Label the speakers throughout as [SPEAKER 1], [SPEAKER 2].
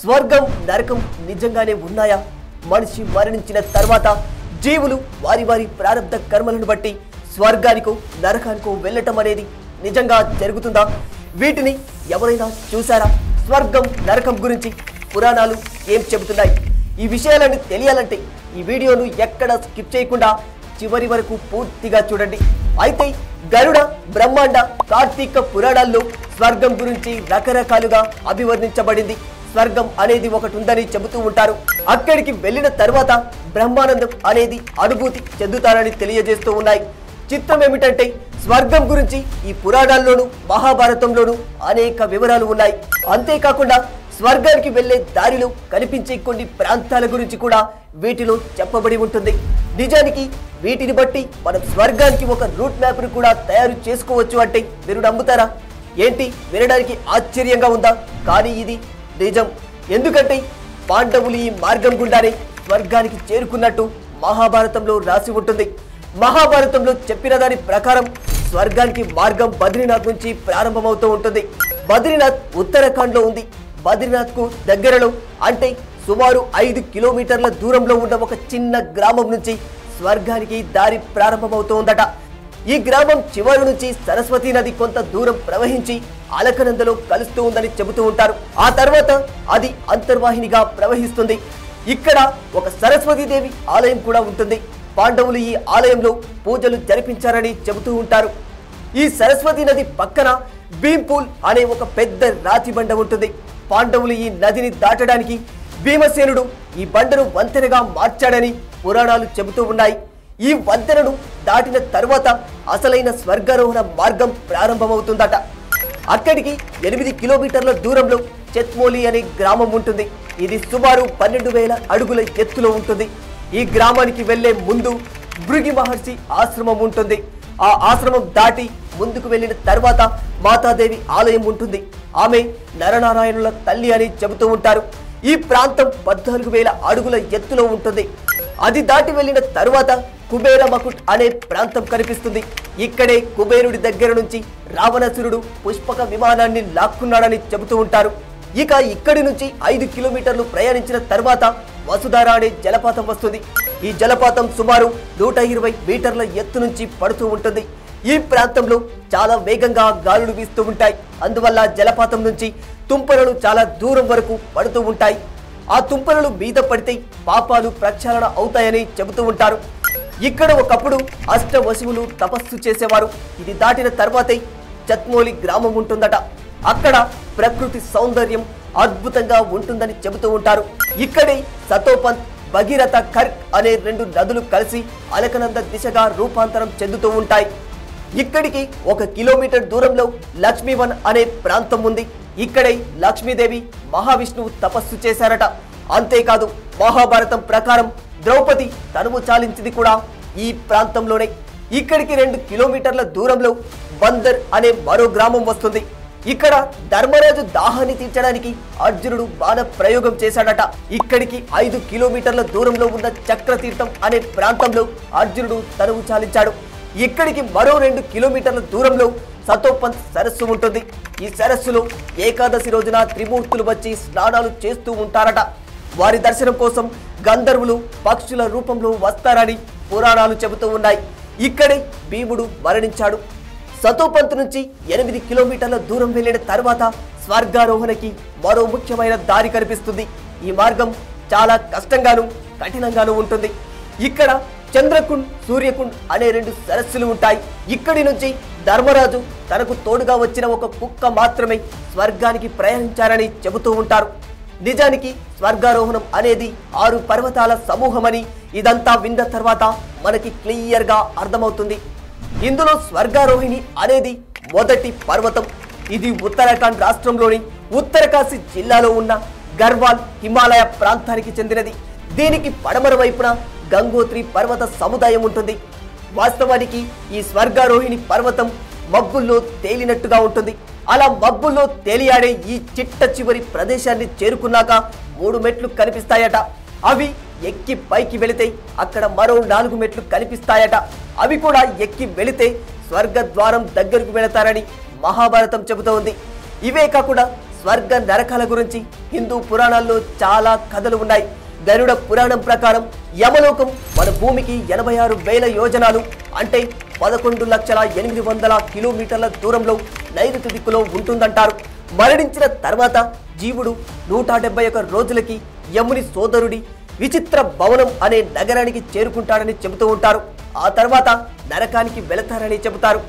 [SPEAKER 1] స్వర్గం నరకం నిజంగానే ఉన్నాయా? మనిషి మరణించిన తర్వాత జీవులు వారి వారి ప్రారంభ కర్మలను బట్టి స్వర్గానికో నరకానికో వెళ్ళటం అనేది నిజంగా జరుగుతుందా? వీటిని ఎవరైనా చూసారా? స్వర్గం నరకం గురించి పురాణాలు ఏం చెబుతున్నాయి? ఈ విషయాలను తెలియాలంటే ఈ వీడియోను ఎక్కడ స్కిప్ చేయకుండా చివరి వరకు పూర్తిగా చూడండి. అయితే గరుడ, బ్రహ్మాండ, కార్తీక పురాణాల్లో స్వర్గం గురించి రకరకాలుగా అభివర్ణించబడింది. స్వర్గం అనేది ఒకటి ఉందని చెబుతూ ఉంటారు. అక్కడికి వెళ్ళిన తర్వాత బ్రహ్మానందం అనేది అనుభూతి చెందుతారని తెలియజేస్తూ ఉన్నాయి. చిత్రం ఏమిటంటే స్వర్గం గురించి ఈ పురాణాల్లోనూ మహాభారతంలోనూ అనేక వివరాలు ఉన్నాయి. అంతేకాకుండా స్వర్గానికి వెళ్లే దారిలో కనిపించే కొన్ని ప్రాంతాల గురించి కూడా వీటిలో చెప్పబడి ఉంటుంది. నిజానికి వీటిని బట్టి మనం స్వర్గానికి ఒక రూట్ మ్యాప్ను కూడా తయారు చేసుకోవచ్చు అంటే మీరు నమ్ముతారా? ఏంటి, వినడానికి ఆశ్చర్యంగా ఉందా? కానీ ఇది నిజం. ఎందుకంటే పాండవులు ఈ మార్గం గుండానే స్వర్గానికి చేరుకున్నట్టు మహాభారతంలో రాసి ఉంటుంది. మహాభారతంలో చెప్పిన దాని ప్రకారం స్వర్గానికి మార్గం బద్రీనాథ్ నుంచి ప్రారంభమవుతూ ఉంటుంది. బద్రీనాథ్ ఉత్తరాఖండ్లో ఉంది. బద్రీనాథ్కు దగ్గరలో అంటే సుమారు 5 కిలోమీటర్ల దూరంలో ఉన్న ఒక చిన్న గ్రామం నుంచి స్వర్గానికి దారి ప్రారంభమవుతూ ఉందట. ఈ గ్రామం చివరి నుంచి సరస్వతీ నది కొంత దూరం ప్రవహించి అలకనందలో కలుస్తూ ఉందని చెబుతూ ఉంటారు. ఆ తర్వాత అది అంతర్వాహినిగా ప్రవహిస్తుంది. ఇక్కడ ఒక సరస్వతీదేవి ఆలయం కూడా ఉంటుంది. పాండవులు ఈ ఆలయంలో పూజలు జరిపించారని చెబుతూ ఉంటారు. ఈ సరస్వతీ నది పక్కన భీంపూల్ అనే ఒక పెద్ద రాతి బండ ఉంటుంది. పాండవులు ఈ నదిని దాటడానికి భీమసేనుడు ఈ బండను వంతెనగా మార్చాడని పురాణాలు చెబుతూ ఉన్నాయి. ఈ వంతెనను దాటిన తర్వాత అసలైన స్వర్గారోహణ మార్గం ప్రారంభమవుతుందట. అక్కడికి 8 కిలోమీటర్ల దూరంలో చెత్మోలి అనే గ్రామం ఉంటుంది. ఇది సుమారు 12,000 అడుగుల ఎత్తులో ఉంటుంది. ఈ గ్రామానికి వెళ్లే ముందు భృగి మహర్షి ఆశ్రమం ఉంటుంది. ఆ ఆశ్రమం దాటి ముందుకు వెళ్ళిన తర్వాత మాతాదేవి ఆలయం ఉంటుంది. ఆమె నరనారాయణుల తల్లి అని చెబుతూ ఉంటారు. ఈ ప్రాంతం 14,000 అడుగుల ఎత్తులో ఉంటుంది. అది దాటి వెళ్ళిన తరువాత కుబేర మకుట్ అనే ప్రాంతం కనిపిస్తుంది. ఇక్కడే కుబేరుడి దగ్గర నుంచి రావణాసురుడు పుష్పక విమానాన్ని లాక్కున్నాడని చెబుతూ ఉంటారు. ఇక ఇక్కడి నుంచి 5 కిలోమీటర్లు ప్రయాణించిన తర్వాత వసుధార అనే జలపాతం వస్తుంది. ఈ జలపాతం సుమారు 120 మీటర్ల ఎత్తు నుంచి పడుతూ ఉంటుంది. ఈ ప్రాంతంలో చాలా వేగంగా గాలులు వీస్తూ ఉంటాయి. అందువల్ల జలపాతం నుంచి తుంపరలు చాలా దూరం వరకు పడుతూ ఉంటాయి. ఆ తుంపరలు మీద పడితే పాపాలు ప్రక్షాళన అవుతాయని చెబుతూ ఉంటారు. ఇక్కడ ఒకప్పుడు అష్టవశువులు తపస్సు చేసేవారు. ఇది దాటిన తర్వాతే చత్మోలి గ్రామం ఉంటుందట. అక్కడ ప్రకృతి సౌందర్యం అద్భుతంగా ఉంటుందని చెబుతూ ఉంటారు. ఇక్కడే సతోపంత్, భగీరథ, కర్క్ అనే 2 నదులు కలిసి అలకనంద దిశగా రూపాంతరం చెందుతూ ఉంటాయి. ఇక్కడికి 1 కిలోమీటర్ దూరంలో లక్ష్మీవన్ అనే ప్రాంతం ఉంది. ఇక్కడే లక్ష్మీదేవి, మహావిష్ణువు తపస్సు చేశారట. అంతేకాదు మహాభారతం ప్రకారం ద్రౌపది తనువు చాలించింది కూడా ఈ ప్రాంతంలోనే. ఇక్కడికి 2 కిలోమీటర్ల దూరంలో బందర్ అనే మరో గ్రామం వస్తుంది. ఇక్కడ ధర్మరాజు దాహాన్ని తీర్చడానికి అర్జునుడు బాణ ప్రయోగం చేశాడట. ఇక్కడికి 5 కిలోమీటర్ల దూరంలో ఉన్న చక్రతీర్థం అనే ప్రాంతంలో అర్జునుడు తనువు చాలించాడు. ఇక్కడికి మరో 2 కిలోమీటర్ల దూరంలో సతోపంత్ సరస్సు ఉంటుంది. ఈ సరస్సులో ఏకాదశి రోజున త్రిమూర్తులు వచ్చి స్నానాలు చేస్తూ ఉంటారట. వారి దర్శనం కోసం గంధర్వులు పక్షుల రూపంలో వస్తారని పురాణాలు చెబుతూ ఉన్నాయి. ఇక్కడే భీముడు మరణించాడు. సతోపంత్ నుంచి 8 కిలోమీటర్ల దూరం వెళ్ళిన తర్వాత స్వర్గారోహణకి మరో ముఖ్యమైన దారి కనిపిస్తుంది. ఈ మార్గం చాలా కష్టంగాను కఠినంగాను ఉంటుంది. ఇక్కడ చంద్రకుండ్, సూర్యకుండ్ అనే 2 సరస్సులు ఉంటాయి. ఇక్కడి నుంచి ధర్మరాజు తనకు తోడుగా వచ్చిన ఒక కుక్క మాత్రమే స్వర్గానికి ప్రయాణించారని చెబుతూ ఉంటారు. నిజానికి స్వర్గారోహణం అనేది 6 పర్వతాల సమూహమని ఇదంతా విన్న తర్వాత మనకి క్లియర్గా అర్థమవుతుంది. ఇందులో స్వర్గారోహిణి అనేది మొదటి పర్వతం. ఇది ఉత్తరాఖండ్ రాష్ట్రంలోని ఉత్తరకాశీ జిల్లాలో ఉన్న గర్వాల్ హిమాలయ ప్రాంతానికి చెందినది. దీనికి పడమర వైపున గంగోత్రి పర్వత సముదాయం ఉంటుంది. వాస్తవానికి ఈ స్వర్గారోహిణి పర్వతం మబ్బుల్లో తేలినట్టుగా ఉంటుంది. అలా మబ్బుల్లో తేలియాడే ఈ చిట్ట చివరి ప్రదేశాన్ని చేరుకున్నాక 3 మెట్లు కనిపిస్తాయట. అవి ఎక్కి పైకి వెళితే అక్కడ మరో 4 మెట్లు కనిపిస్తాయట. అవి కూడా ఎక్కి వెళితే స్వర్గద్వారం దగ్గరకు వెళతారని మహాభారతం చెబుతోంది. ఇవే కాకుండా స్వర్గ నరకాల గురించి హిందూ పురాణాల్లో చాలా కథలు ఉన్నాయి. గరుడ పురాణం ప్రకారం యమలోకం మన భూమికి 86,000 యోజనాలు అంటే 11,800,000 కిలోమీటర్ల దూరంలో నైరుతి దిక్కులో ఉంటుందంటారు. మరణించిన తర్వాత జీవుడు 171 రోజులకి యముని సోదరుడి విచిత్ర భవనం అనే నగరానికి చేరుకుంటాడని చెబుతూ ఉంటారు. ఆ తర్వాత నరకానికి వెళతారని చెబుతారు.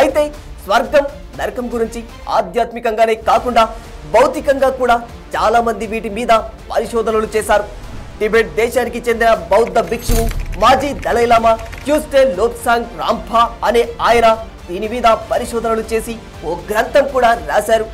[SPEAKER 1] అయితే స్వర్గం నరకం గురించి ఆధ్యాత్మికంగానే కాకుండా భౌతికంగా కూడా చాలా మంది వీటి మీద పరిశోధనలు చేశారు. టిబెట్ దేశానికి చెందిన బౌద్ధ భిక్షువు మాజీ దలైలామా ట్యూస్డే లోత్సాంగ్ రాంఫా అనే ఆయన దీని మీద పరిశోధనలు చేసి ఓ గ్రంథం కూడా రాశారు.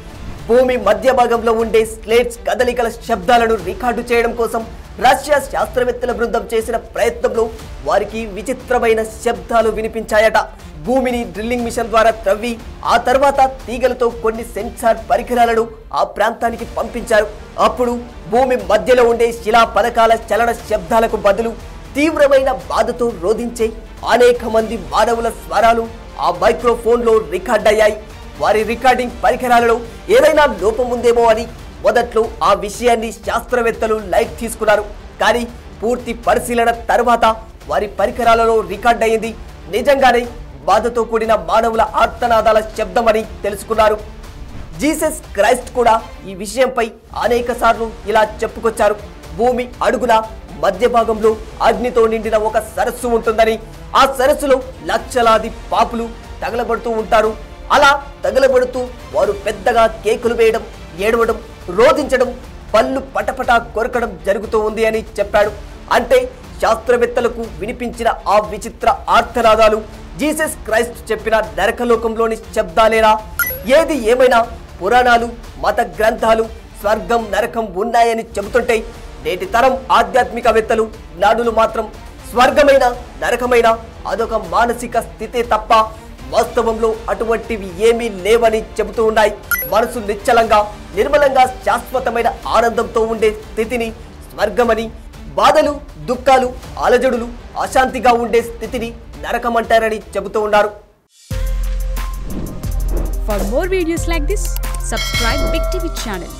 [SPEAKER 1] భూమి మధ్య భాగంలో ఉండే స్లేట్స్ కదలికల శబ్దాలను రికార్డు చేయడం కోసం రష్యా శాస్త్రవేత్తల బృందం చేసిన ప్రయత్నంలో వారికి విచిత్రమైన శబ్దాలు వినిపించాయట. భూమిని డ్రిల్లింగ్ మిషన్ ద్వారా త్రవ్వి ఆ తర్వాత తీగలతో కొన్ని సెన్సార్ పరికరాలను ఆ ప్రాంతానికి పంపించారు. అప్పుడు భూమి మధ్యలో ఉండే శిలా పలకాల చలన శబ్దాలకు బదులు తీవ్రమైన బాధతో రోధించే అనేక మంది మానవుల స్వరాలు ఆ మైక్రోఫోన్లో రికార్డ్ అయ్యాయి. వారి రికార్డింగ్ పరికరాలలో ఏదైనా లోపం ఉందేమో అని మొదట్లో ఆ విషయాన్ని శాస్త్రవేత్తలు లైట్ తీసుకున్నారు. కానీ పూర్తి పరిశీలన తర్వాత వారి పరికరాలలో రికార్డ్ అయ్యింది నిజంగానే బాధతో కూడిన మానవుల ఆర్తనాదాల శబ్దమని తెలుసుకున్నారు. జీసస్ క్రైస్ట్ కూడా ఈ విషయంపై అనేక సార్లు ఇలా చెప్పుకొచ్చారు. భూమి అడుగున మధ్య భాగంలో అగ్నితో నిండిన ఒక సరస్సు ఉంటుందని, ఆ సరస్సులో లక్షలాది పాపులు తగలబడుతూ ఉంటారు. అలా తగలబడుతూ వారు పెద్దగా కేకులు వేయడం, ఏడవడం, రోధించడం, పళ్ళు పటపట కొరకడం జరుగుతూ ఉంది అని చెప్పాడు. అంటే శాస్త్రవేత్తలకు వినిపించిన ఆ విచిత్ర ఆర్తనాదాలు జీసస్ క్రైస్ట్ చెప్పిన నరకలోకంలోని శబ్దాలేనా? ఏది ఏమైనా పురాణాలు, మత గ్రంథాలు స్వర్గం నరకం ఉన్నాయని చెబుతుంటే నేటి తరం ఆధ్యాత్మికవేత్తలు జ్ఞానులు మాత్రం స్వర్గమైన నరకమైన అదొక మానసిక స్థితే తప్ప వాస్తవంలో అటువంటివి ఏమీ లేవని చెబుతూ ఉన్నాయి. మనసు నిశ్చలంగా నిర్మలంగా శాశ్వతమైన ఆనందంతో ఉండే స్థితిని స్వర్గమని, బాధలు దుఃఖాలు అలజడులు అశాంతిగా ఉండే స్థితిని నరకమంటారని చెబుతూ ఉన్నారు.
[SPEAKER 2] For more videos like this, subscribe Big TV channel.